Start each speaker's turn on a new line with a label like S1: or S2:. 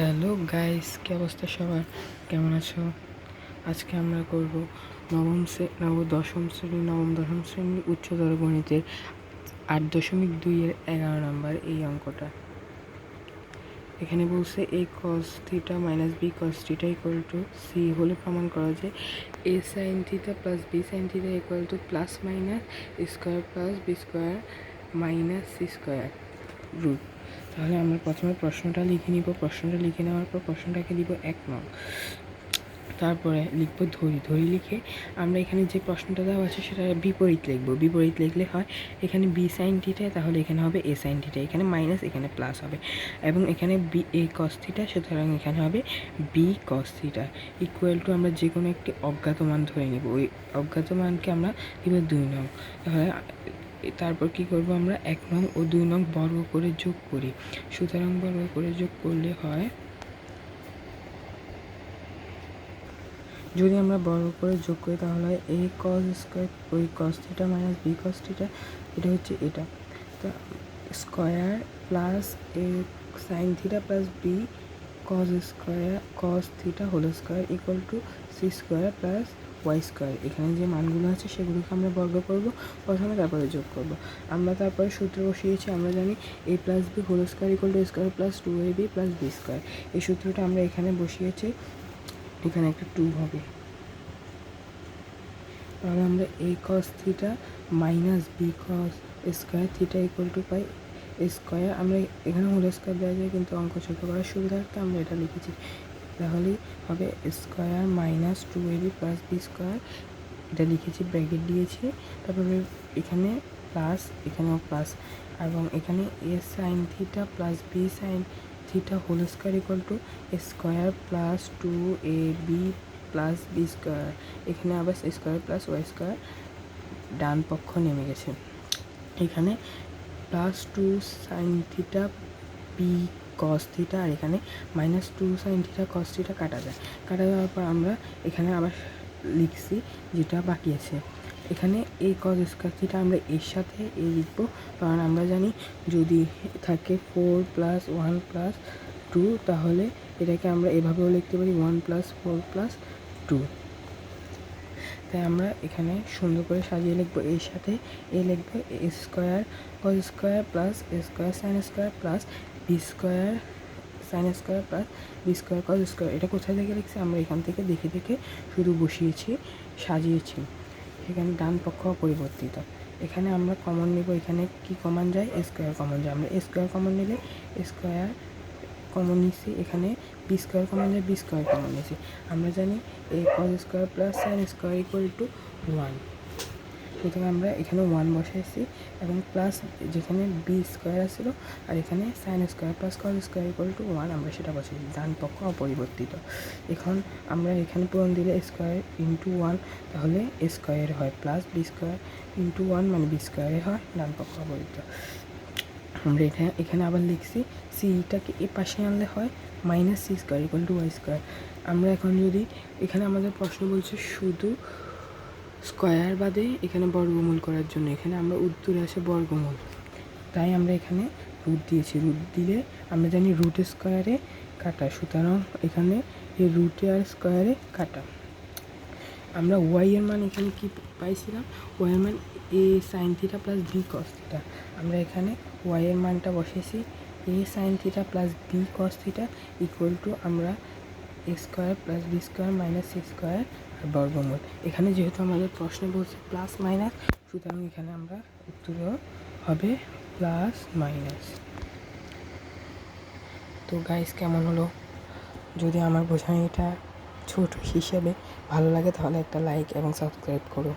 S1: Hello guys, কি অবস্থা সবার? কেমন আছো? আজকে আমরা করব দশম শ্রেণী উচ্চতর গণিতের 8.2 11 নম্বর এই অঙ্কটা। এখানে বলছে a cos theta minus b cos theta equal to c হলে প্রমাণ করা যায় a sin theta plus b sin theta equal to plus minus square plus B square minus C square root. তাহলে আমরা প্রথমে প্রশ্নটা লিখে নিব। প্রশ্নটা লিখে নেওয়ার পর প্রশ্নটাকে দিব 1 নং, তারপরে লিখবো ধরি লিখে আমরা এখানে যে প্রশ্নটা দেওয়া আছে সেটা বিপরীত লিখবো। বিপরীত লিখলে হয় এখানে বি সাইন থিটা, তাহলে এখানে হবে এ সাইন থিটা, এখানে মাইনাস এখানে প্লাস হবে, এবং এখানে বি এ কস থিটা, সুতরাং এখানে হবে B cos theta equal to আমরা যে কোনো একটি অজ্ঞাত মান ধরে নিব। ওই অজ্ঞাত মানকে আমরা দিব 2 নং। তাহলে তারপর কি করব, আমরা 1 নং ও 2 নং বর্গ করে যোগ করি। সুতরাং বর্গ করে যোগ করলে হয়, যদি আমরা বর্গ করে যোগ করি তাহলে হয় এ কস স্কোয়ার ওই cos theta minus B cos theta, এটা হচ্ছে এটা, তা square plus A sine theta plus B cos theta whole square equal to C square plus Y square. এখানে যে মানগুলো আছে সেগুলোকে আমরা বর্গ করব প্রথমে, তারপরে যোগ করব। আমরা তারপরে সূত্র বসিয়েছি, আমরা জানি A plus B whole square equal to square plus 2ab plus B square. এই সূত্রটা আমরা এখানে বসিয়েছি, এখানে একটা 2 হবে। তাহলে আমরা A cos theta minus B cos square theta equal to pi square. আমরা এখানে হোল স্কোয়ার দেওয়া যায়, কিন্তু অঙ্ক ছোটো করার সুবিধার্থে আমরা এটা লিখেছি। তাহলেই হবে square minus 2ab plus B square, এটা লিখেছি, ব্র্যাকেট দিয়েছি। তারপরে এখানে প্লাস, এখানেও প্লাস, এবং এখানে A sine theta plus B sine theta whole square equal to square plus 2ab plus B square. এখানে আবার স্কোয়ার প্লাস ওয়াই স্কোয়ার, ডান পক্ষ নেমে গেছে। এখানে plus 2 sine theta B cos theta, আর এখানে minus 2 sine theta cos theta কাটা যায়। কাটা যাওয়ার পর আমরা এখানে আবার লিখছি যেটা বাকি আছে। এখানে এই কস স্কোয়ার থিটা আমরা এর সাথে এ লিখবো, কারণ আমরা জানি যদি থাকে 4 প্লাস 1 প্লাস 2, তাহলে এটাকে আমরা এভাবেও লিখতে পারি 1 প্লাস 4 প্লাস 2। তাই আমরা এখানে সুন্দর করে সাজিয়ে লিখবো, এর সাথে এ লিখবো A square cos square plus A square sine square plus B square sine square plus B square cos square. এটা কোথায় থেকে লিখছি, আমরা এখান থেকে দেখে দেখে শুধু বসিয়েছি, সাজিয়েছি। এখানে ডান পক্ষ অপরিবর্তিত। এখানে আমরা কমন নেব, এখানে কি কমন যায়, স্কোয়ার কমন যায়। আমরা স্কোয়ার কমন নিলে স্কোয়ার কমন নিচ্ছি, এখানে বি স্কোয়ার কমন যায়, বি স্কোয়ার কমন নিচ্ছি। আমরা জানি A cos square plus sine square equal to 1, সুতরাং আমরা এখানে 1 বসাইছি, এবং প্লাস যেখানে বি স্কোয়ার আসছিল, আর এখানে sign square plus cos square equal to 1 আমরা সেটা বসাইছি। ডান পক্ষ অপরিবর্তিত। এখন আমরা এখানে পূরণ দিলে স্কোয়ার ইন্টু 1, তাহলে স্কোয়ার হয় প্লাস বি স্কোয়ার ইন্টু 1 মানে বি স্কোয়ারে হয়, ডান পক্ষ অপরিবর্তিত। আমরা এখানে আবার লিখছি সিটাকে এ পাশে আনলে হয় minus C square equal to Y square. আমরা এখন যদি এখানে আমাদের প্রশ্ন বলছে শুধু স্কোয়ার বাদে এখানে বর্গমূল করার জন্য, এখানে আমরা উত্তরে আসে বর্গমূল, তাই আমরা এখানে রুট দিয়েছি। রুট দিলে আমরা জানি রুট স্কোয়ারে কাটা, সুতরাং এখানে এই রুটে আর স্কোয়ারে কাটা। আমরা ওয়াই এর মান এখানে কি পাইছিলাম, ওয়াই এর মান A sine theta plus B cos theta. আমরা এখানে ওয়াই এর মানটা বসেছি A sine theta plus B cos theta equal to আমরা A square plus B square minus C square আর বর্গমূল। এখানে যেহেতু আমাদের প্রশ্নে বলছে প্লাস মাইনাস, সুতরাং এখানে আমরা উত্তরও হবে প্লাস মাইনাস। তো গাইস, কেমন হলো? যদি আমার বোঝানোটা ছোট হিসেবে ভালো লাগে তাহলে একটা লাইক এবং সাবস্ক্রাইব করো।